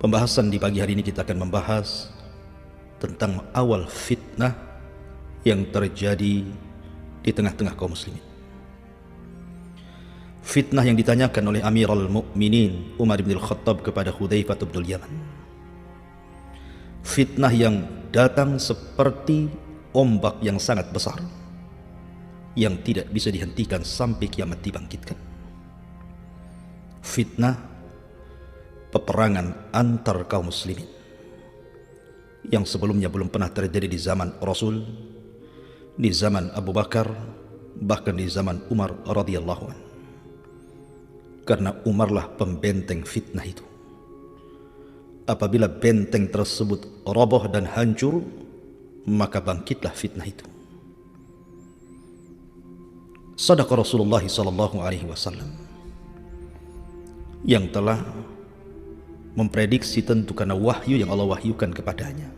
Pembahasan di pagi hari ini kita akan membahas tentang awal fitnah yang terjadi di tengah-tengah kaum muslimin. Fitnah yang ditanyakan oleh Amirul Mukminin Umar bin Al-Khattab kepada Hudzaifah bin Yaman. Fitnah yang datang seperti ombak yang sangat besar yang tidak bisa dihentikan sampai kiamat dibangkitkan. Fitnah peperangan antar kaum muslimin yang sebelumnya belum pernah terjadi di zaman Rasul, di zaman Abu Bakar, bahkan di zaman Umar radhiyallahu anhu. Karena Umarlah pembenteng fitnah itu. Apabila benteng tersebut roboh dan hancur, maka bangkitlah fitnah itu. Sadaqa Rasulullah sallallahu alaihi wasallam yang telah memprediksi tentu karena wahyu yang Allah wahyukan kepadanya.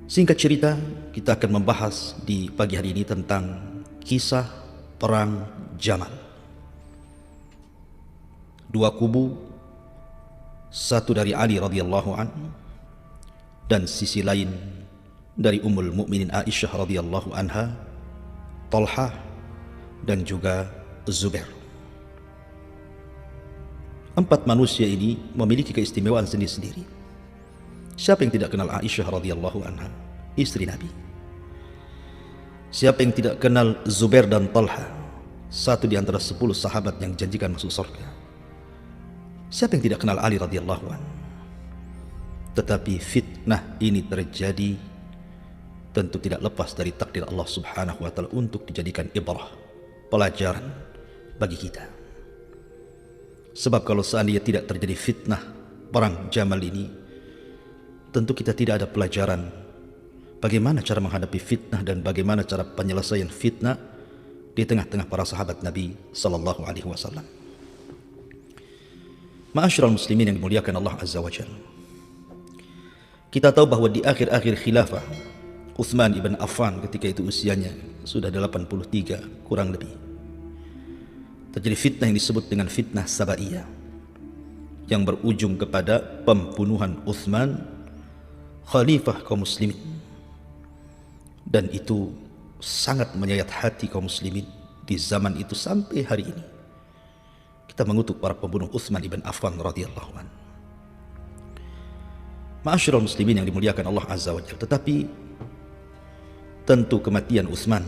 Singkat cerita, kita akan membahas di pagi hari ini tentang kisah perang Jamal. Dua kubu, satu dari Ali radhiyallahu anhu dan sisi lain dari Ummul Mukminin Aisyah radhiyallahu anha, Talhah dan juga Zubair. Empat manusia ini memiliki keistimewaan sendiri-sendiri. Siapa yang tidak kenal Aisyah radhiyallahu anha, istri Nabi? Siapa yang tidak kenal Zubair dan Talha, satu di antara 10 sahabat yang janjikan masuk surga? Siapa yang tidak kenal Ali radhiyallahu anhu? Tetapi fitnah ini terjadi tentu tidak lepas dari takdir Allah subhanahu wa ta'ala untuk dijadikan ibrah, pelajaran bagi kita. Sebab kalau seandainya tidak terjadi fitnah perang Jamal ini, tentu kita tidak ada pelajaran bagaimana cara menghadapi fitnah dan bagaimana cara penyelesaian fitnah di tengah-tengah para sahabat Nabi sallallahu alaihi wasallam. Ma'asyiral muslimin yang dimuliakan Allah azza wa jalla. Kita tahu bahwa di akhir-akhir khilafah Utsman ibn Affan, ketika itu usianya sudah 83 kurang lebih, terjadi fitnah yang disebut dengan fitnah Sabaiyah yang berujung kepada pembunuhan Utsman, khalifah kaum muslimin. Dan itu sangat menyayat hati kaum muslimin di zaman itu sampai hari ini. Kita mengutuk para pembunuh Utsman ibn Affan radhiyallahu anhu. Ma'asyiral muslimin yang dimuliakan Allah azza wa jalla, tetapi tentu kematian Utsman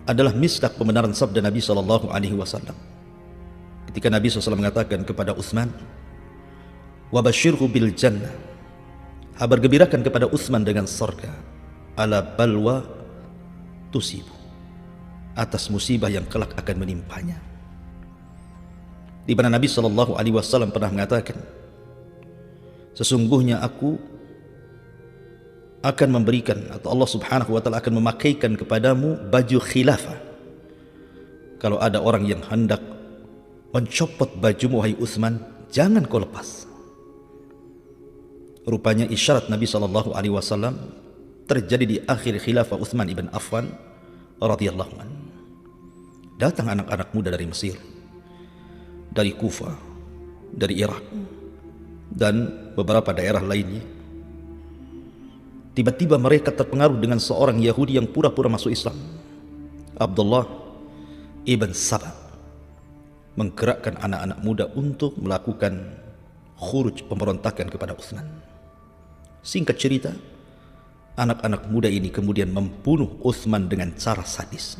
adalah misdak pembenaran sabda Nabi sallallahu alaihi wasallam ketika Nabi SAW mengatakan kepada Utsman, wa basyirhu bil jannah, kabar gembirakan kepada Utsman dengan surga, ala balwa tusibu, atas musibah yang kelak akan menimpanya. Di mana Nabi sallallahu alaihi wasallam pernah mengatakan, sesungguhnya aku akan memberikan, atau Allah subhanahu wa ta'ala akan memakaikan kepadamu baju khilafah. Kalau ada orang yang hendak mencopot bajumu wahai Utsman, jangan kau lepas. Rupanya isyarat Nabi sallallahu alaihi wasallam terjadi di akhir khilafah Utsman ibn Affan radhiyallahu anhu. Datang anak-anak muda dari Mesir, dari Kufah, dari Irak dan beberapa daerah lainnya. Tiba-tiba mereka terpengaruh dengan seorang Yahudi yang pura-pura masuk Islam, Abdullah ibn Saba, menggerakkan anak-anak muda untuk melakukan khuruj, pemberontakan kepada Utsman. Singkat cerita, anak-anak muda ini kemudian membunuh Utsman dengan cara sadis.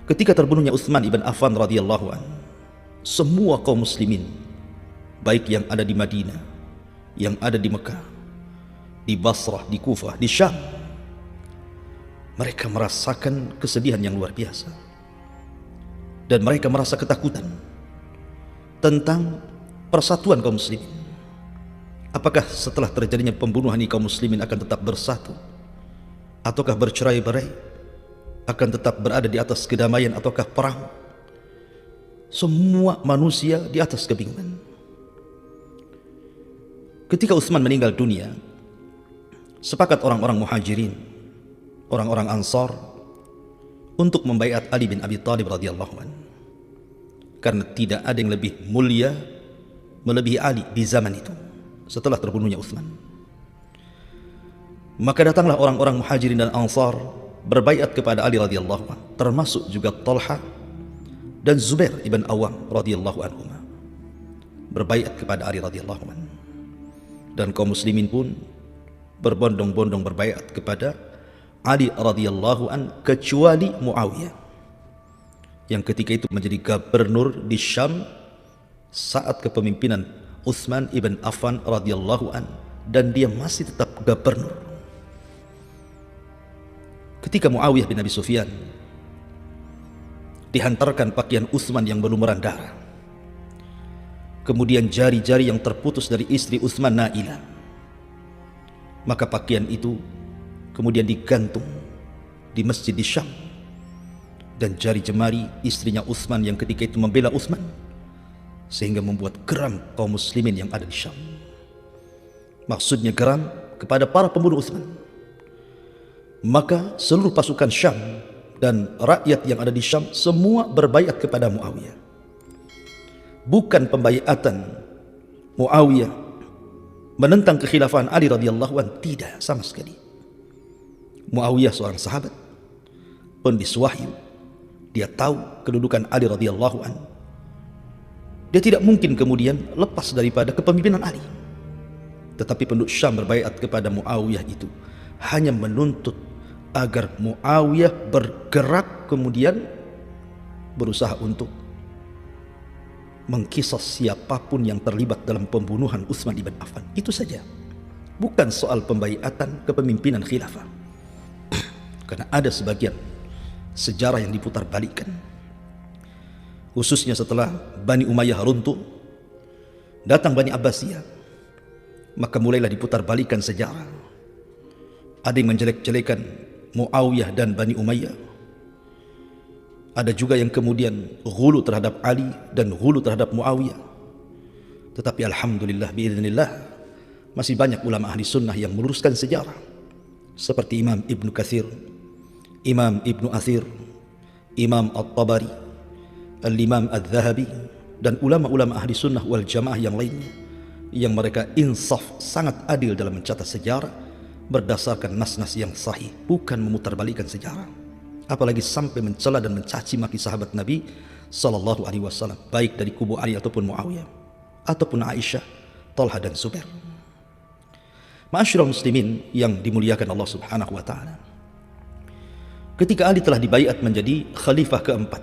Ketika terbunuhnya Utsman ibn Affan radhiyallahu anhu, semua kaum muslimin, baik yang ada di Madinah, yang ada di Mekah, di Basrah, di Kufah, di Syam, mereka merasakan kesedihan yang luar biasa dan mereka merasa ketakutan tentang persatuan kaum muslimin. Apakah setelah terjadinya pembunuhan ini kaum muslimin akan tetap bersatu ataukah bercerai-berai, akan tetap berada di atas kedamaian ataukah perang? Semua manusia di atas kebingungan. Ketika Utsman meninggal dunia, sepakat orang-orang Muhajirin, orang-orang Ansar untuk membaiat Ali bin Abi Thalib radhiyallahu anhu. karena tidak ada yang lebih mulia melebihi Ali di zaman itu setelah terbunuhnya Utsman. Maka datanglah orang-orang Muhajirin dan Ansar berbaiat kepada Ali radhiyallahu anhu, termasuk juga Talha dan Zubair ibn Awam radhiyallahu anhu, berbaiat kepada Ali radhiyallahu anhu. Dan kaum muslimin pun berbondong-bondong berbaiat kepada Ali radhiyallahu anhu, kecuali Muawiyah yang ketika itu menjadi gubernur di Syam saat kepemimpinan Utsman ibn Affan radhiyallahu anhu, dan dia masih tetap gubernur. Ketika Muawiyah bin Abi Sufyan dihantarkan pakaian Utsman yang berlumuran darah, kemudian jari-jari yang terputus dari istri Utsman, Nailah, maka pakaian itu kemudian digantung di masjid di Syam, dan jari jemari istrinya Utsman yang ketika itu membela Utsman, sehingga membuat geram kaum muslimin yang ada di Syam. Maksudnya geram kepada para pembunuh Utsman. Maka seluruh pasukan Syam dan rakyat yang ada di Syam semua berbaiat kepada Muawiyah. Bukan pembaiatan Muawiyah menentang kekhilafahan Ali radhiyallahu anhu, tidak sama sekali. Muawiyah seorang sahabat, penulis wahyu, dia tahu kedudukan Ali radhiyallahu anhu. Dia tidak mungkin kemudian lepas daripada kepemimpinan Ali. Tetapi penduduk Syam berbaiat kepada Muawiyah itu hanya menuntut agar Muawiyah bergerak kemudian berusaha untuk mengkisas siapapun yang terlibat dalam pembunuhan Utsman ibn Affan. Itu saja. Bukan soal pembaiatan kepemimpinan khilafah. Karena ada sebagian sejarah yang diputar balikkan. Khususnya setelah Bani Umayyah runtuh, datang Bani Abbasiyah, maka mulailah diputar balikan sejarah. Ada yang menjelek-jelekan Muawiyah dan Bani Umayyah. Ada juga yang kemudian ghulu terhadap Ali dan ghulu terhadap Muawiyah. Tetapi alhamdulillah biiznillah masih banyak ulama ahli sunnah yang meluruskan sejarah, seperti Imam Ibnu Katsir, Imam Ibnu Athir, Imam At-Tabari, Al-Imam Al-Zahabi, dan ulama-ulama ahli sunnah wal jamaah yang lainnya, yang mereka insaf, sangat adil dalam mencatat sejarah berdasarkan nas-nas yang sahih, bukan memutarbalikkan sejarah, apalagi sampai mencela dan mencaci maki sahabat Nabi sallallahu alaihi wasallam, baik dari kubu Ali ataupun Muawiyah ataupun Aisyah, Talha dan Zubair. Ma'asyiral muslimin yang dimuliakan Allah Subhanahu wa taala, ketika Ali telah dibaiat menjadi khalifah keempat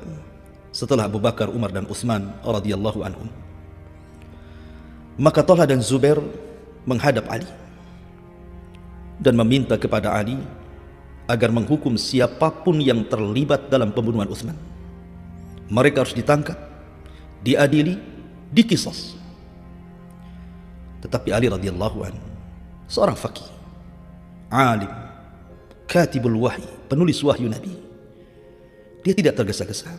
setelah Abu Bakar, Umar dan Utsman radhiyallahu anhum, maka Talha dan Zubair menghadap Ali dan meminta kepada Ali agar menghukum siapapun yang terlibat dalam pembunuhan Utsman. Mereka harus ditangkap, diadili, dikisas. Tetapi Ali radhiyallahu anhu seorang faqih, alim, katibul wahyi, penulis wahyu Nabi, dia tidak tergesa-gesa.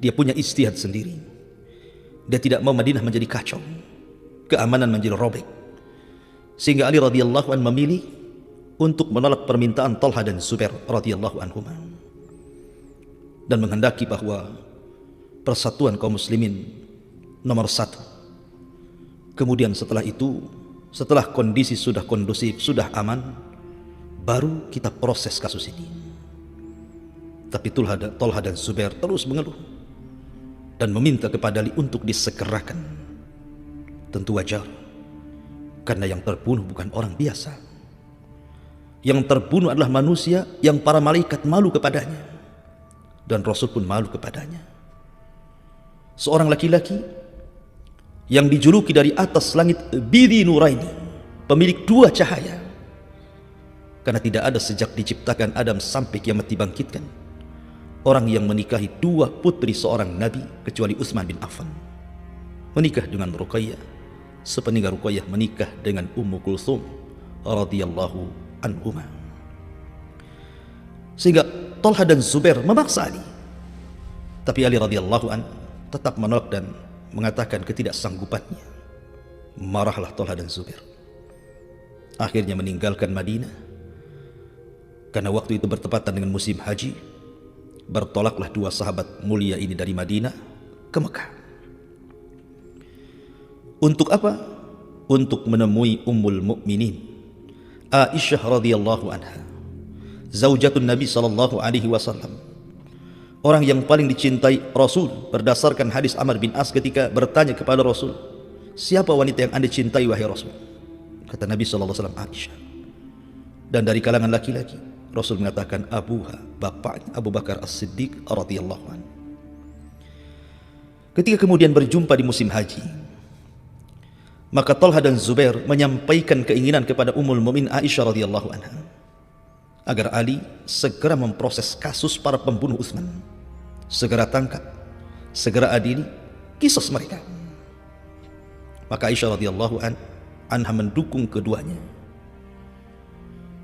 Dia punya ijtihad sendiri. Dia tidak mau Madinah menjadi kacau, keamanan menjadi robek, sehingga Ali radhiyallahu anhu memilih untuk menolak permintaan Talha dan Zubair radhiyallahu anhuma dan menghendaki bahwa persatuan kaum muslimin nomor satu. Kemudian setelah itu, setelah kondisi sudah kondusif, sudah aman, baru kita proses kasus ini. Tapi Talha dan Zubair terus mengeluh dan meminta kepada Ali untuk disegerakan. Tentu wajar, karena yang terbunuh bukan orang biasa. Yang terbunuh adalah manusia yang para malaikat malu kepadanya, dan Rasul pun malu kepadanya. Seorang laki-laki yang dijuluki dari atas langit Bidhi Nuraini, pemilik dua cahaya, karena tidak ada sejak diciptakan Adam sampai kiamat dibangkitkan orang yang menikahi dua putri seorang nabi kecuali Utsman bin Affan. Menikah dengan Ruqayyah, sepeninggal Ruqayyah menikah dengan Ummu Kulthum radhiyallahu anhuma. Sehingga Talha dan Zubair memaksa Ali, tapi Ali radhiyallahu an tetap menolak dan mengatakan ketidaksanggupannya. Marahlah Talha dan Zubair, akhirnya meninggalkan Madinah. Karena waktu itu bertepatan dengan musim haji, bertolaklah dua sahabat mulia ini dari Madinah ke Mekah. Untuk apa? Untuk menemui Ummul Mukminin Aisyah radhiyallahu anha, zaujatun Nabi sallallahu alaihi wasallam, orang yang paling dicintai Rasul berdasarkan hadis Amr bin As ketika bertanya kepada Rasul, siapa wanita yang Anda cintai wahai Rasul? Kata Nabi sallallahu alaihi wasallam, Aisyah. Dan dari kalangan laki-laki, Rasul mengatakan abuha, bapaknya Abu Bakar As-Siddiq radhiyallahu anhu. Ketika kemudian berjumpa di musim haji, maka Talha dan Zubair menyampaikan keinginan kepada Ummul Mukminin Aisyah radhiyallahu anha agar Ali segera memproses kasus para pembunuh Utsman, segera tangkap, segera adili kisos mereka. Maka Aisyah radhiyallahu anha mendukung keduanya.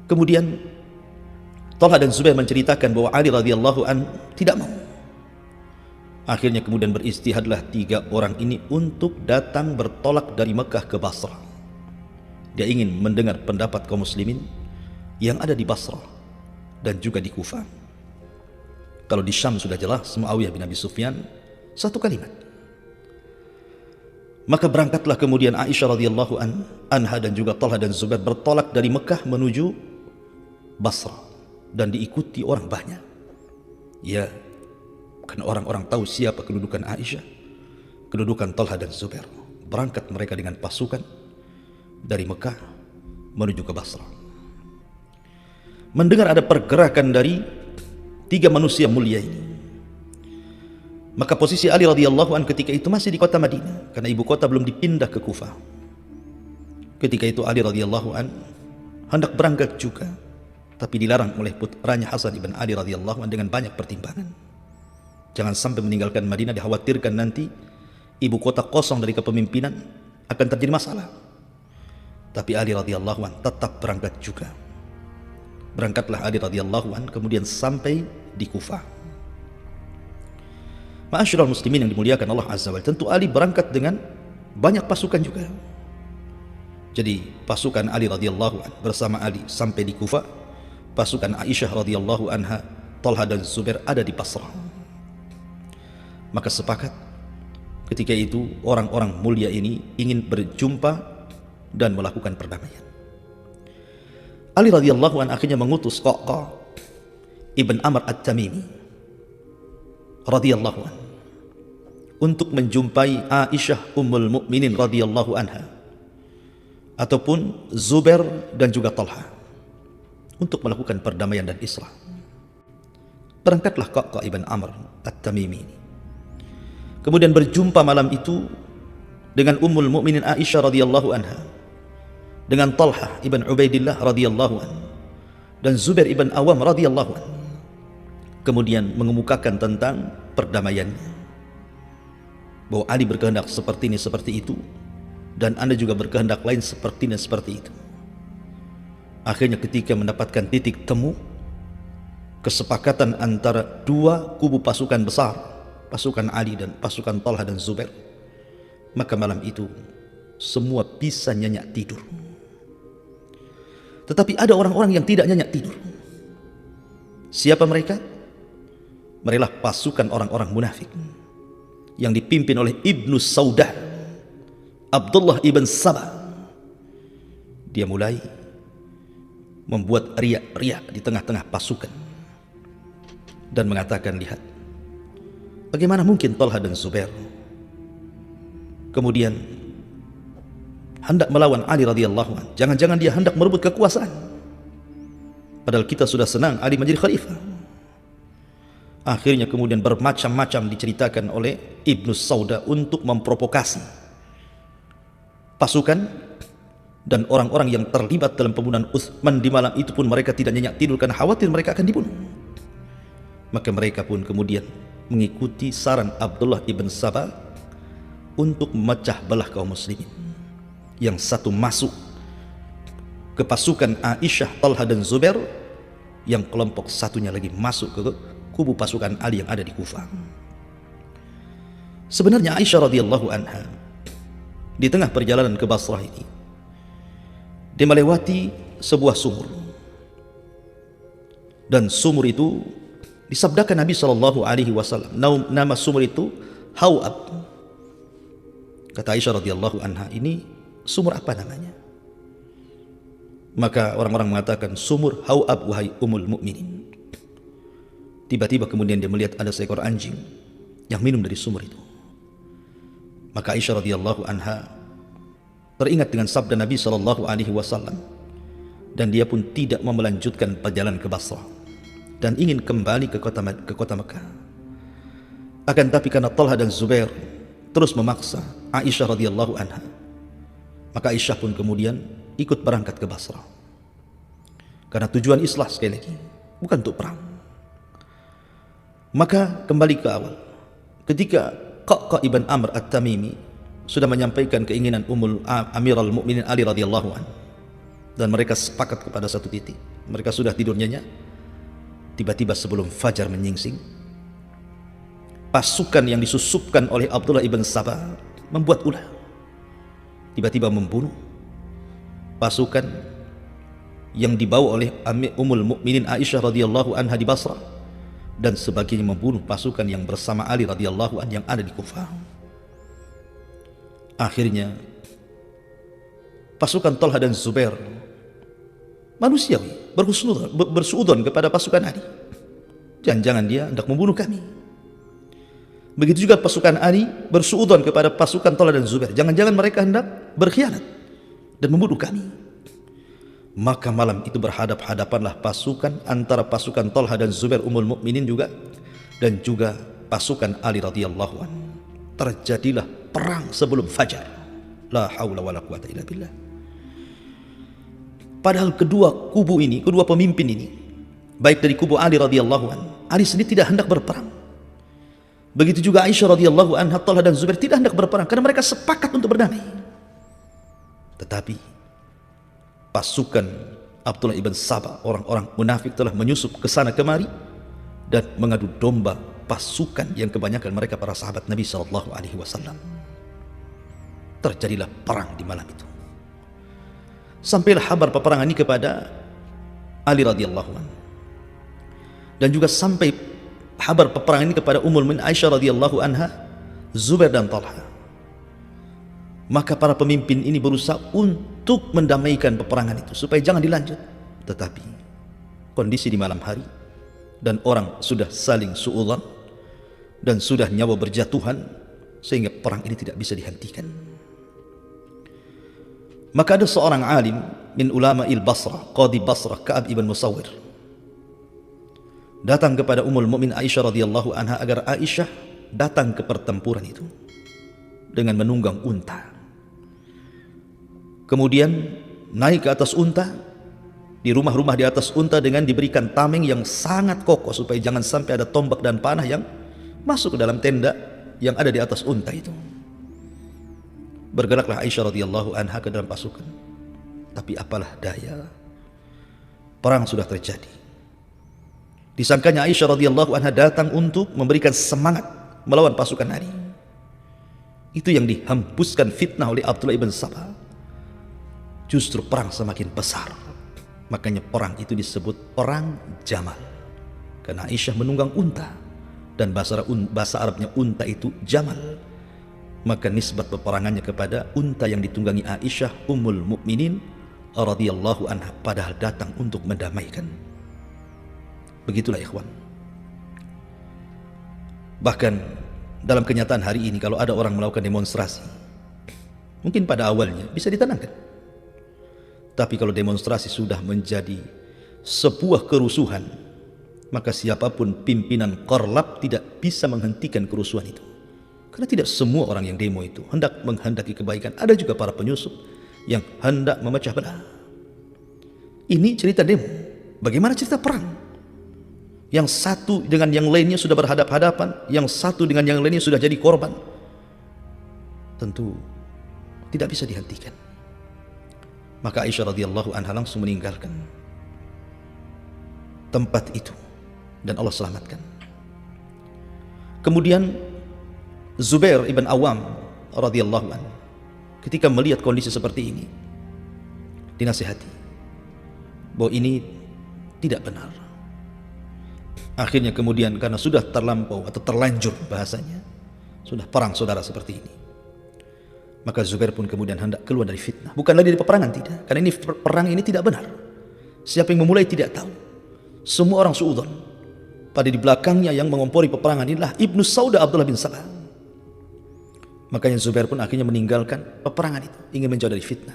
Kemudian Talha dan Zubair menceritakan bahwa Ali radhiyallahu anhu tidak mau. Akhirnya kemudian beristihadlah 3 orang ini untuk datang bertolak dari Mekah ke Basrah. Dia ingin mendengar pendapat kaum muslimin yang ada di Basrah dan juga di Kufah. Kalau di Syam sudah jelas Muawiyah bin Abi Sufyan, satu kalimat. Maka berangkatlah kemudian Aisyah radhiyallahu anha dan juga Talha dan Zubair bertolak dari Mekah menuju Basrah dan diikuti orang banyak. Ya, kan orang-orang tahu siapa kedudukan Aisyah, kedudukan Talha dan Zubair. Berangkat mereka dengan pasukan dari Mekah menuju ke Basrah. Mendengar ada pergerakan dari 3 manusia mulia ini, maka posisi Ali radhiyallahu anhu ketika itu masih di kota Madinah, karena ibu kota belum dipindah ke Kufah. Ketika itu Ali radhiyallahu anhu hendak berangkat juga, tapi dilarang oleh putranya Hasan ibn Ali radhiyallahu anhu dengan banyak pertimbangan. Jangan sampai meninggalkan Madinah, dikhawatirkan nanti ibu kota kosong dari kepemimpinan, akan terjadi masalah. Tapi Ali radhiyallahu anhu tetap berangkat juga. Berangkatlah Ali radhiyallahu anhu kemudian sampai di Kufah. Ma'asyiral muslimin yang dimuliakan Allah azza wa jalla, tentu Ali berangkat dengan banyak pasukan juga. Jadi pasukan Ali radhiyallahu anhu bersama Ali sampai di Kufah. Pasukan Aisyah radhiyallahu anha, Talha dan Zubair ada di Basrah. Maka sepakat ketika itu orang-orang mulia ini ingin berjumpa dan melakukan perdamaian. Ali radhiyallahu anhu akhirnya mengutus Qaqa ibn Amr At-Tamimi radhiyallahu anhu untuk menjumpai Aisyah Ummul Mukminin radhiyallahu anha ataupun Zubair dan juga Talha untuk melakukan perdamaian dan islah. Berangkatlah Qaqa ibn Amr At-Tamimi ini. Kemudian berjumpa malam itu dengan Ummul Mukminin Aisyah radhiyallahu anha, dengan Talha ibn Ubaidillah radhiyallahu anhu dan Zubair ibn Awam radhiyallahu anhu. Kemudian mengemukakan tentang perdamaiannya, bahwa Ali berkehendak seperti ini seperti itu, dan Anda juga berkehendak lain seperti ini seperti itu. Akhirnya ketika mendapatkan titik temu kesepakatan antara 2 kubu pasukan besar, pasukan Ali dan pasukan Talha dan Zubair, maka malam itu semua bisa nyenyak tidur. Tetapi ada orang-orang yang tidak nyenyak tidur. Siapa mereka? Mereka pasukan orang-orang munafik yang dipimpin oleh Ibnu Saudah, Abdullah ibn Sabah. Dia mulai membuat riak-riak di tengah-tengah pasukan dan mengatakan, lihat, bagaimana mungkin Talha dan Zubair kemudian hendak melawan Ali radhiyallahu anhu? Jangan-jangan dia hendak merebut kekuasaan, padahal kita sudah senang Ali menjadi khalifah. Akhirnya kemudian bermacam-macam diceritakan oleh Ibnu Saudah untuk memprovokasi pasukan dan orang-orang yang terlibat dalam pembunuhan Utsman. Di malam itu pun mereka tidak nyenyak tidur karena khawatir mereka akan dibunuh. Maka mereka pun kemudian mengikuti saran Abdullah ibn Sabah untuk memecah belah kaum muslimin. Yang satu masuk ke pasukan Aisyah, Talha dan Zubair, yang kelompok satunya lagi masuk ke kubu pasukan Ali yang ada di Kufah. Sebenarnya Aisyah radhiyallahu anha di tengah perjalanan ke Basrah ini, dia melewati sebuah sumur, dan sumur itu disabdakan Nabi SAW, nama sumur itu Hauab. Kata Aisyah radhiyallahu anha, ini sumur apa namanya? Maka orang-orang mengatakan sumur Hauab wahai Ummul Mukminin. Tiba-tiba kemudian dia melihat ada seekor anjing yang minum dari sumur itu. Maka Aisyah radhiyallahu anha teringat dengan sabda Nabi SAW, dan dia pun tidak mau melanjutkan perjalanan ke Basrah dan ingin kembali ke kota Mekah. Akan tapi karena Talha dan Zubair terus memaksa Aisyah radhiyallahu anha, maka Aisyah pun kemudian ikut berangkat ke Basrah. Karena tujuan islah sekali lagi bukan untuk perang. Maka kembali ke awal, ketika Qaqqa ibn Amr at-Tamimi sudah menyampaikan keinginan Amirul Mukminin Ali radhiyallahu anhu, dan mereka sepakat kepada satu titik. Mereka sudah tidur nyenyak. Tiba-tiba sebelum fajar menyingsing, pasukan yang disusupkan oleh Abdullah ibn Sabah membuat ulah. Tiba-tiba membunuh pasukan yang dibawa oleh Ummul Mukminin Aisyah radhiyallahu anha di Basrah, dan sebagainya membunuh pasukan yang bersama Ali radhiyallahu anhu yang ada di Kufah. Akhirnya pasukan Talha dan Zubair manusiawi bersuudzon kepada pasukan Ali. Jangan-jangan dia hendak membunuh kami. Begitu juga pasukan Ali bersuudzon kepada pasukan Talha dan Zubair. Jangan-jangan mereka hendak berkhianat dan membunuh kami. Maka malam itu berhadap-hadapanlah pasukan antara pasukan Talha dan Zubair Ummul Mukminin juga, dan juga pasukan Ali radhiyallahu anhu. Terjadilah perang sebelum fajar. La haula wala quwata illa billah. Padahal kedua kubu ini, kedua pemimpin ini, baik dari kubu Ali radhiyallahu anhu, Ali sendiri tidak hendak berperang. Begitu juga Aisyah radhiyallahu anha, Talha dan Zubair tidak hendak berperang karena mereka sepakat untuk berdamai. Tetapi pasukan Abdullah ibn Sabah, orang-orang munafik, telah menyusup ke sana kemari dan mengadu domba pasukan yang kebanyakan mereka para sahabat Nabi SAW. Terjadilah perang di malam itu. Sampailah kabar peperangan ini kepada Ali radhiyallahu anhu, dan juga sampai kabar peperangan ini kepada Ummul Mukminin Aisyah radhiyallahu anha, Zubair dan Talha. Maka para pemimpin ini berusaha untuk mendamaikan peperangan itu supaya jangan dilanjut. Tetapi kondisi di malam hari dan orang sudah saling suudzon dan sudah nyawa berjatuhan, sehingga perang ini tidak bisa dihentikan. Maka ada seorang alim min ulama'il Basrah, Qadi Basrah, Ka'ab ibn Musawwir, datang kepada Ummul Mukminin Aisyah radhiyallahu anha agar Aisyah datang ke pertempuran itu dengan menunggang unta. Kemudian naik ke atas unta, di rumah-rumah di atas unta dengan diberikan tameng yang sangat kokoh supaya jangan sampai ada tombak dan panah yang masuk ke dalam tenda yang ada di atas unta itu. Bergeraklah Aisyah radhiyallahu anha ke dalam pasukan. Tapi apalah daya, perang sudah terjadi. Disangkanya Aisyah radhiyallahu anha datang untuk memberikan semangat melawan pasukan Ali. Itu yang dihembuskan fitnah oleh Abdullah ibn Sabah. Justru perang semakin besar. Makanya perang itu disebut perang Jamal, karena Aisyah menunggang unta, dan bahasa Arabnya unta itu Jamal. Maka nisbat peperangannya kepada unta yang ditunggangi Aisyah Ummul Mukminin radhiyallahu anha, padahal datang untuk mendamaikan. Begitulah ikhwan. Bahkan dalam kenyataan hari ini, kalau ada orang melakukan demonstrasi, mungkin pada awalnya bisa ditenangkan. Tapi kalau demonstrasi sudah menjadi sebuah kerusuhan, maka siapapun pimpinan korlap tidak bisa menghentikan kerusuhan itu. Karena tidak semua orang yang demo itu hendak menghendaki kebaikan. Ada juga para penyusup yang hendak memecah belah. Ini cerita demo. Bagaimana cerita perang? Yang satu dengan yang lainnya sudah berhadap-hadapan, yang satu dengan yang lainnya sudah jadi korban. Tentu tidak bisa dihentikan. Maka Aisyah radhiyallahu anha langsung meninggalkan tempat itu dan Allah selamatkan. Kemudian Zubair ibn Awam radhiyallahu anhu ketika melihat kondisi seperti ini, dinasihati bahwa ini tidak benar. Akhirnya kemudian karena sudah terlampau atau terlanjur bahasanya, Sudah perang saudara seperti ini. Maka Zubair pun kemudian hendak keluar dari fitnah. Bukan lagi dari peperangan, tidak. Karena ini perang ini tidak benar. Siapa yang memulai tidak tahu. Semua orang suudzon. Pada di belakangnya yang mengompori peperangan inilah Ibnu Sauda Abdullah bin Sabah. Makanya Zubair pun akhirnya meninggalkan peperangan itu, ingin menjauh dari fitnah.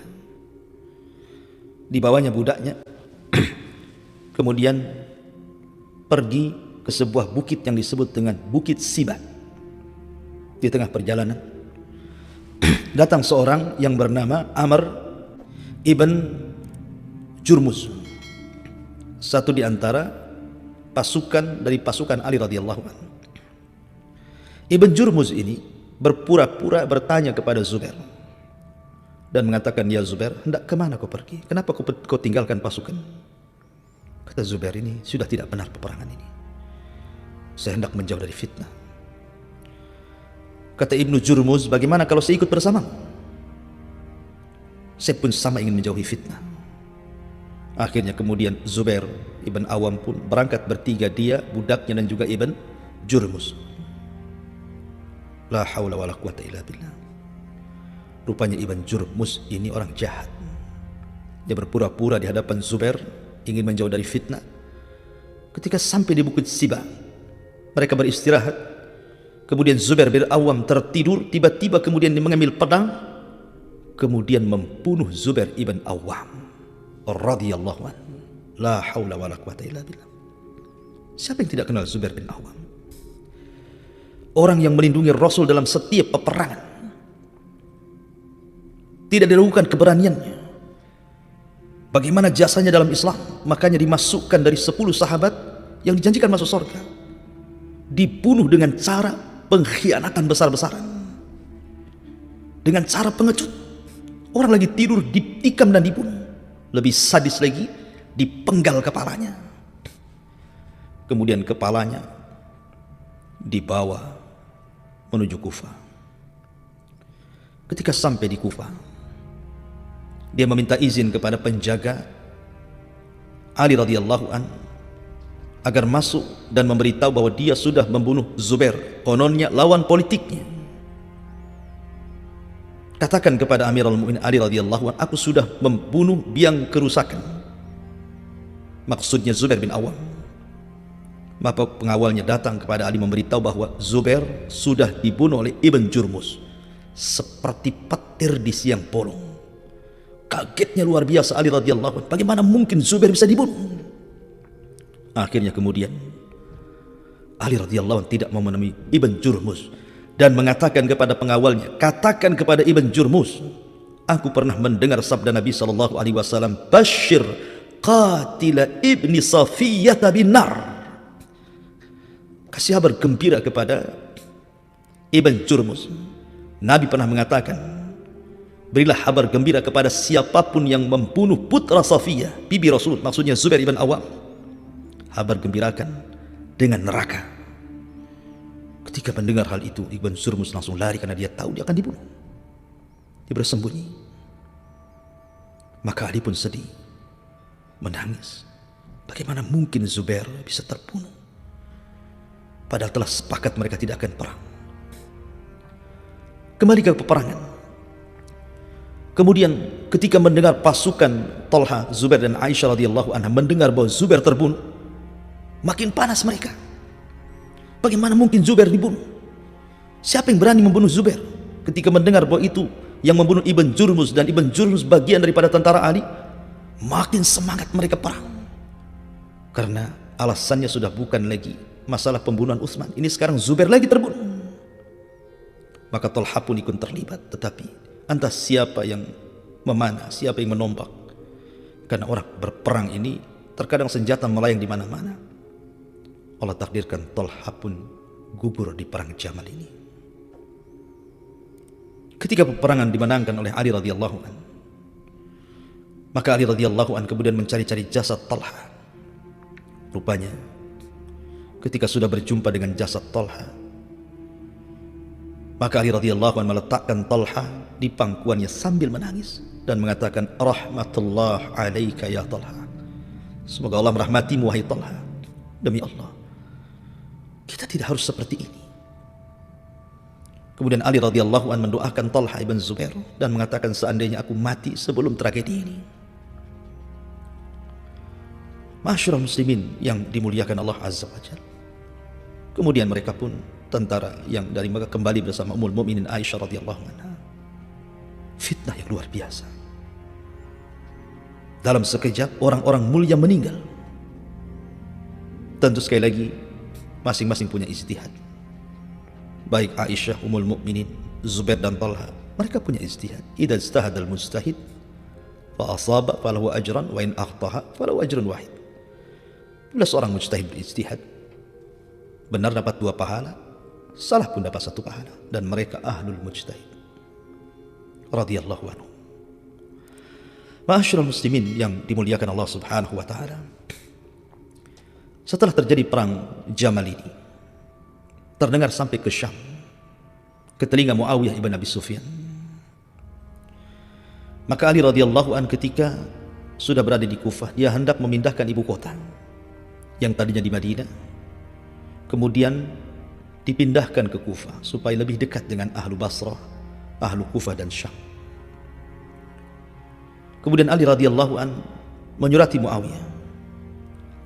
Dibawanya budaknya, kemudian pergi ke sebuah bukit yang disebut dengan Bukit Siba. Di tengah perjalanan, datang seorang yang bernama Amr ibn Jurmuz, satu di antara pasukan dari pasukan Ali radhiyallahu anhu. Ibn Jurmuz ini berpura-pura bertanya kepada Zubair dan mengatakan, ya Zubair, hendak kemana kau pergi? Kenapa kau tinggalkan pasukan? Kata Zubair, ini sudah tidak benar peperangan ini. Saya hendak menjauh dari fitnah. Kata Ibnu Jurmuz, bagaimana kalau saya ikut bersamamu? Saya pun sama ingin menjauhi fitnah. Akhirnya kemudian Zubair ibn Awam pun berangkat bertiga, dia, budaknya dan juga Ibn Jurmuz. La haula wala quwata illa billah. Rupanya Ibn Jurmuz ini orang jahat. Dia berpura-pura di hadapan Zubair ingin menjauh dari fitnah. Ketika sampai di Bukit Siba, mereka beristirahat. Kemudian Zubair bin Awam tertidur, tiba-tiba kemudian dia mengambil pedang, kemudian membunuh Zubair ibn Awam radhiyallahu anhu. La haula wala quwata illa billah. Siapa yang tidak kenal Zubair bin Awam? Orang yang melindungi Rasul dalam setiap peperangan. Tidak diragukan keberaniannya. Bagaimana jasanya dalam Islam, makanya dimasukkan dari 10 sahabat yang dijanjikan masuk surga. Dibunuh dengan cara pengkhianatan besar-besaran. Dengan cara pengecut. Orang lagi tidur ditikam dan dibunuh. Lebih sadis lagi, dipenggal kepalanya. Kemudian kepalanya dibawa menuju Kufah. Ketika sampai di Kufah, dia meminta izin kepada penjaga Ali radhiyallahu an agar masuk dan memberitahu bahwa dia sudah membunuh Zubair, kononnya lawan politiknya. Katakan kepada Amirul Mukminin Ali radhiyallahu an, aku sudah membunuh biang kerusakan. Maksudnya Zubair bin Awam. Maka pengawalnya datang kepada Ali memberitahu bahwa Zubair sudah dibunuh oleh Ibn Jurmuz. Seperti petir di siang bolong. Kagetnya luar biasa Ali radhiyallahu anhu. Bagaimana mungkin Zubair bisa dibunuh? Akhirnya kemudian Ali radhiyallahu anhu tidak mau menemui Ibn Jurmuz dan mengatakan kepada pengawalnya, katakan kepada Ibn Jurmuz, aku pernah mendengar sabda Nabi sallallahu alaihi wasallam, "Bashir qatila ibni Safiyyah bin nar." Kasih kabar gembira kepada Ibn Jurmuz. Nabi pernah mengatakan, berilah kabar gembira kepada siapapun yang membunuh putra Safiyyah, bibi Rasul, maksudnya Zubair ibn Awam. Kabar gembirakan dengan neraka. Ketika mendengar hal itu, Ibn Jurmuz langsung lari karena dia tahu dia akan dibunuh. Dia bersembunyi. Maka Ali pun sedih, menangis. Bagaimana mungkin Zubair bisa terbunuh? Padahal telah sepakat mereka tidak akan perang. Kembali ke peperangan. Kemudian ketika mendengar pasukan Talha, Zubair dan Aisyah radhiyallahu anha mendengar bahwa Zubair terbunuh, makin panas mereka. Bagaimana mungkin Zubair dibunuh? Siapa yang berani membunuh Zubair? Ketika mendengar bahwa itu yang membunuh Ibn Jurmuz dan Ibn Jurmuz bagian daripada tentara Ali, makin semangat mereka perang. Karena alasannya sudah bukan lagi masalah pembunuhan Utsman, ini sekarang Zubair lagi terbunuh. Maka Talha pun ikut terlibat, tetapi entah siapa yang memanah, siapa yang menombak. Karena orang berperang ini terkadang senjata melayang di mana-mana. Allah takdirkan Talha pun gugur di perang Jamal ini. Ketika peperangan dimenangkan oleh Ali radhiyallahu an, maka Ali radhiyallahu an kemudian mencari-cari jasad Talha. Rupanya ketika sudah berjumpa dengan jasad Talha, maka Ali radhiyallahu an meletakkan Talha di pangkuannya sambil menangis dan mengatakan, rahmatullah alaika ya Talha, semoga Allah merahmatimu wahai Talha. Demi Allah, kita tidak harus seperti ini. Kemudian Ali radhiyallahu an mendoakan Talha ibn Zubair dan mengatakan, seandainya aku mati sebelum tragedi ini. Ma'asyiral muslimin yang dimuliakan Allah Azza wa Jalla. Kemudian mereka pun, tentara yang dari Mekah, kembali bersama Ummul Mukminin Aisyah radhiyallahu anha. Fitnah yang luar biasa. Dalam sekejap orang-orang mulia meninggal. Tentu sekali lagi masing-masing punya ijtihad. Baik Aisyah, Ummul Mukminin, Zubair dan Talha, mereka punya ijtihad. Idza ijtahadal mujtahid fa asaba falahu ajran wa in akhtaha falahu ajrun wahid. Bila seorang mujtahid berijtihad, benar dapat 2 pahala, salah pun dapat 1 pahala, dan mereka ahlul mujtahid radhiyallahu anhu. Ma'asyiral muslimin yang dimuliakan Allah Subhanahu wa taala. Setelah terjadi perang Jamal ini, terdengar sampai ke Syam, ke telinga Muawiyah ibn Abi Sufyan. Maka Ali radhiyallahu an ketika sudah berada di Kufah, dia hendak memindahkan ibu kota yang tadinya di Madinah, kemudian dipindahkan ke Kufah supaya lebih dekat dengan ahlu Basrah, ahlu Kufah dan Syam. Kemudian Ali radhiyallahu an menyurati Muawiyah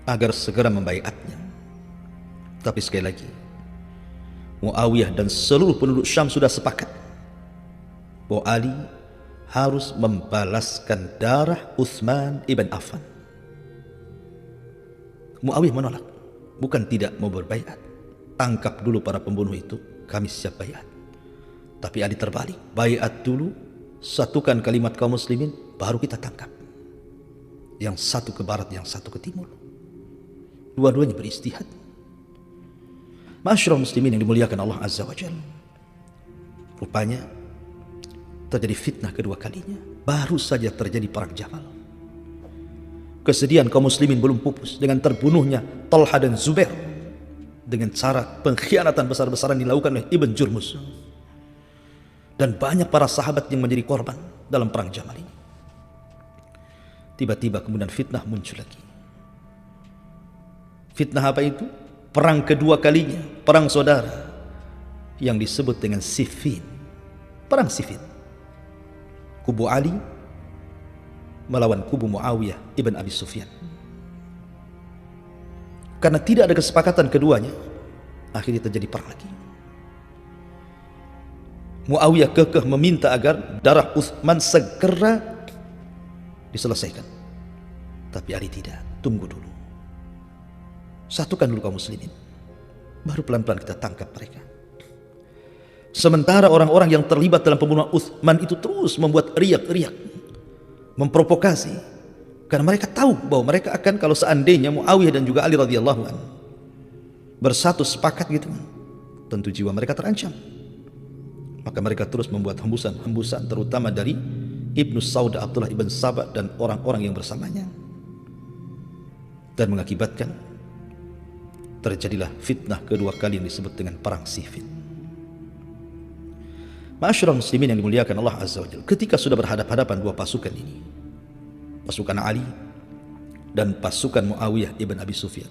agar segera membaiatnya. Tapi sekali lagi, Muawiyah dan seluruh penduduk Syam sudah sepakat bahwa Ali harus membalaskan darah Utsman ibn Affan. Muawiyah menolak, bukan tidak mau berbaiat. Tangkap dulu para pembunuh itu, kami siap baiat. Tapi Ali terbalik, baiat dulu, satukan kalimat kaum muslimin, baru kita tangkap. Yang satu ke barat, yang satu ke timur. Dua-duanya beristihad. Ma'asyiral muslimin yang dimuliakan Allah Azza wa Jalla. Rupanya terjadi fitnah kedua kalinya. Baru saja terjadi perang Jamal. Kesedihan kaum muslimin belum pupus dengan terbunuhnya Talha dan Zubair dengan cara pengkhianatan besar-besaran dilakukan oleh Ibn Jurmuz. Dan banyak para sahabat yang menjadi korban dalam perang Jamal ini. Tiba-tiba kemudian fitnah muncul lagi. Fitnah apa itu? Perang kedua kalinya, perang saudara yang disebut dengan Siffin. Perang Siffin. Kubu Ali melawan kubu Muawiyah ibn Abi Sufyan. Karena tidak ada kesepakatan keduanya, akhirnya terjadi perang lagi. Muawiyah kekeh meminta agar darah Utsman segera diselesaikan. Tapi Ali tidak, tunggu dulu. Satukan dulu kaum muslimin, baru pelan-pelan kita tangkap mereka. Sementara orang-orang yang terlibat dalam pembunuhan Utsman itu terus membuat riak-riak, memprovokasi, karena mereka tahu bahwa mereka akan, kalau seandainya Muawiyah dan juga Ali radhiyallahu an bersatu sepakat gitu, tentu jiwa mereka terancam. Maka mereka terus membuat hembusan-hembusan, terutama dari Ibnu Sauda, Abdullah ibn Sabah dan orang-orang yang bersamanya, dan mengakibatkan terjadilah fitnah kedua kali yang disebut dengan perang Siffin. Ma'asyiral muslimin yang dimuliakan Allah Azza wa Jalla, ketika sudah berhadapan-hadapan dua pasukan ini, pasukan Ali dan pasukan Muawiyah ibn Abi Sufyan,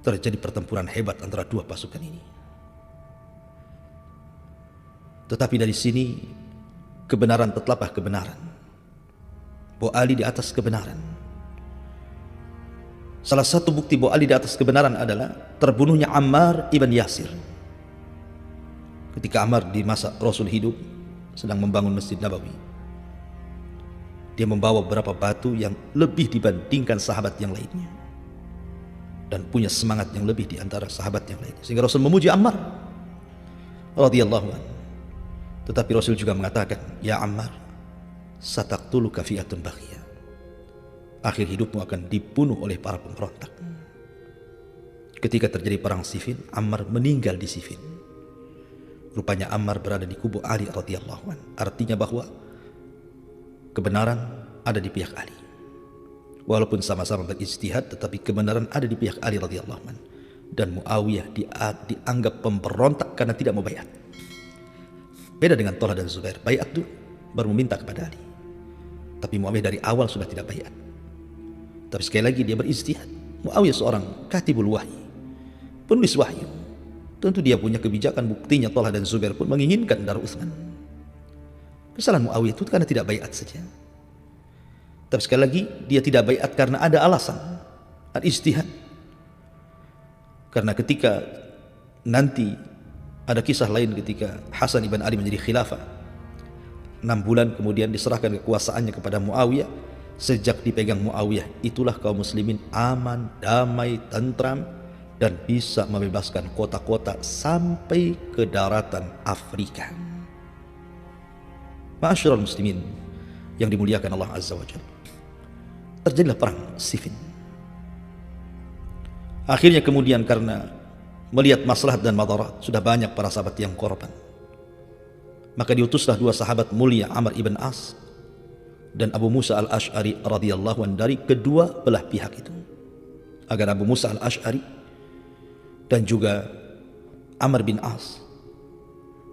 terjadi pertempuran hebat antara dua pasukan ini. Tetapi dari sini kebenaran tetaplah kebenaran, bahwa Ali di atas kebenaran. Salah satu bukti bahwa Ali di atas kebenaran adalah terbunuhnya Ammar ibn Yasir. Ketika Ammar di masa Rasul hidup sedang membangun Masjid Nabawi, dia membawa beberapa batu yang lebih dibandingkan sahabat yang lainnya, dan punya semangat yang lebih di antara sahabat yang lainnya, sehingga Rasul memuji Ammar radhiyallahu anhu. Tetapi Rasul juga mengatakan, ya Ammar, sataqtuluka fi'atun baghiyah, akhir hidupmu akan dibunuh oleh para pemberontak. Ketika terjadi perang Siffin, Ammar meninggal di Siffin. Rupanya Ammar berada di kubu Ali radhiyallahu anhu. Artinya bahwa kebenaran ada di pihak Ali. Walaupun sama-sama berijtihad, tetapi kebenaran ada di pihak Ali radhiyallahu anhu. Dan Muawiyah dianggap pemberontak karena tidak mau baiat. Beda dengan Talha dan Zubair, baiat dulu baru meminta kepada Ali. Tapi Muawiyah dari awal sudah tidak baiat. Tapi sekali lagi dia berijtihad. Muawiyah seorang katibul wahyi, penulis wahyu, Tentu dia punya kebijakan, buktinya Talha dan Zubair pun menginginkan darah Utsman. Kesalahan Muawiyah itu karena tidak baiat saja. Tapi sekali lagi, dia tidak baiat karena ada alasan, al-ijtihad. Karena ketika nanti ada kisah lain ketika Hasan ibn Ali menjadi khilafah, 6 bulan kemudian diserahkan kekuasaannya kepada Muawiyah. Sejak dipegang Muawiyah, itulah kaum muslimin aman, damai, tentram, dan bisa membebaskan kota-kota sampai ke daratan Afrika. Ma'asyiral muslimin yang dimuliakan Allah Azza wa Jalla, terjadilah perang Siffin. Akhirnya kemudian karena melihat maslahat dan madarat, sudah banyak para sahabat yang korban, maka diutuslah 2 sahabat mulia, Amr ibn As dan Abu Musa al-Ash'ari radhiyallahu anhu, dari kedua belah pihak itu, agar Abu Musa al-Ash'ari dan juga Amr bin As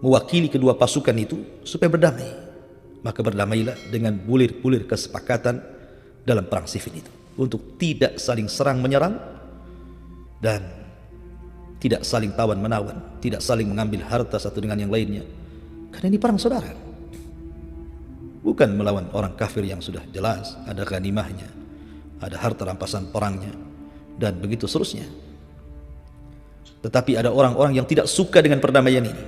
mewakili kedua pasukan itu supaya berdamai. Maka berdamailah dengan bulir-bulir kesepakatan dalam perang Siffin itu, untuk tidak saling serang menyerang dan tidak saling tawan menawan, tidak saling mengambil harta satu dengan yang lainnya, karena ini perang saudara, bukan melawan orang kafir yang sudah jelas ada ghanimahnya, ada harta rampasan perangnya, dan begitu seterusnya. Tetapi ada orang-orang yang tidak suka dengan perdamaian ini.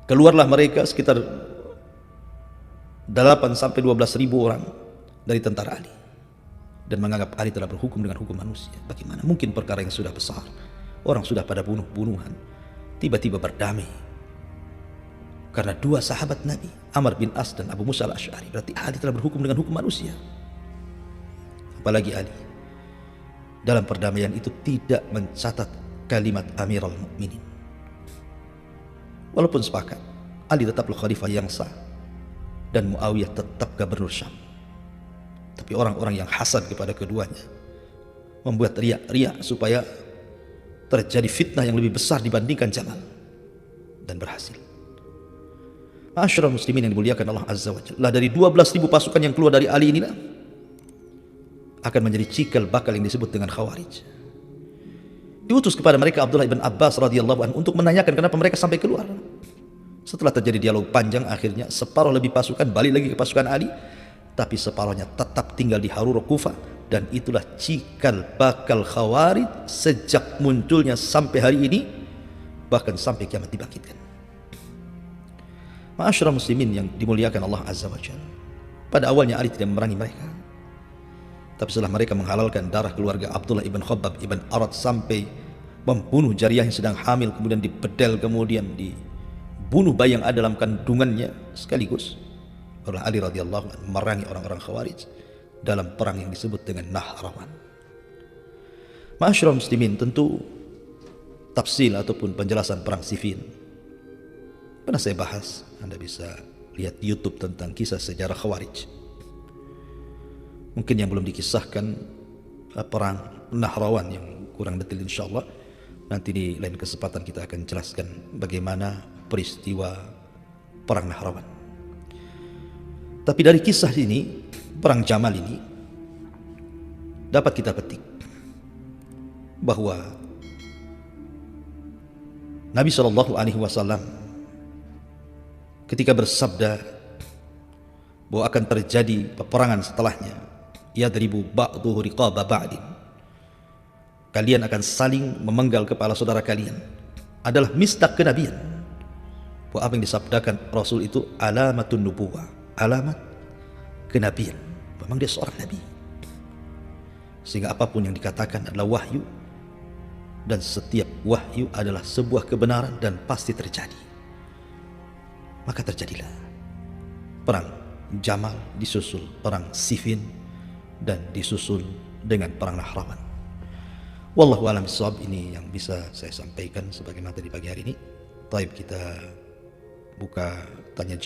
Keluarlah mereka sekitar 8 sampai 12 ribu orang dari tentara Ali, dan menganggap Ali telah berhukum dengan hukum manusia. Bagaimana mungkin perkara yang sudah besar, orang sudah pada bunuh-bunuhan, tiba-tiba berdamai karena 2 sahabat Nabi, Amr bin As dan Abu Musa al-Ash'ari. Berarti Ali telah berhukum dengan hukum manusia. Apalagi Ali dalam perdamaian itu tidak mencatat kalimat Amirul Mukminin. Walaupun sepakat, Ali tetaplah khalifah yang sah dan Muawiyah tetap gubernur Syam. Tapi orang-orang yang hasad kepada keduanya membuat riak-riak supaya terjadi fitnah yang lebih besar dibandingkan Jamal, dan berhasil. Ma'asyiral muslimin yang dimuliakan Allah Azza wa Jalla, dari 12.000 pasukan yang keluar dari Ali inilah akan menjadi cikal bakal yang disebut dengan Khawarij. Diutus kepada mereka Abdullah ibn Abbas radhiyallahu anhu untuk menanyakan kenapa mereka sampai keluar. Setelah terjadi dialog panjang, akhirnya separuh lebih pasukan balik lagi ke pasukan Ali, tapi separuhnya tetap tinggal di Harura Kufah, dan itulah cikal bakal Khawarij sejak munculnya sampai hari ini, bahkan sampai kiamat dibangkitkan. Ma'asyiral muslimin yang dimuliakan Allah Azza wa Jalla, pada awalnya Ali tidak memerangi mereka, tapi setelah mereka menghalalkan darah keluarga Abdullah ibn Khabbab ibn Arad sampai membunuh jariyah yang sedang hamil, kemudian dibedel, kemudian dibunuh bayi yang ada dalam kandungannya sekaligus, barulah Ali radhiyallahu anhu memerangi orang-orang Khawarij dalam perang yang disebut dengan Nahrawan. Ma'asyiral muslimin, tentu tafsil ataupun penjelasan perang Siffin pernah saya bahas. Anda bisa lihat di YouTube tentang kisah sejarah Khawarij. Mungkin yang belum dikisahkan perang Nahrawan yang kurang detail, insyaallah nanti di lain kesempatan kita akan jelaskan bagaimana peristiwa perang Nahrawan. Tapi dari kisah ini, perang Jamal ini, dapat kita petik bahwa Nabi SAW ketika bersabda bahwa akan terjadi peperangan setelahnya, yadribu ba'duhu riqaba ba'din, kalian akan saling memenggal kepala saudara kalian, adalah misdak kenabian. Bahwa apa yang disabdakan Rasul itu alamatun nubuwah, alamat kenabian, memang dia seorang nabi, sehingga apapun yang dikatakan adalah wahyu, dan setiap wahyu adalah sebuah kebenaran dan pasti terjadi. Maka terjadilah perang Jamal, disusul perang Siffin, dan disusul dengan perang Nahrawan. Wallahu a'lam bishawab. Ini yang bisa saya sampaikan sebagai materi pagi hari ini. Taib, kita buka tanya jawab.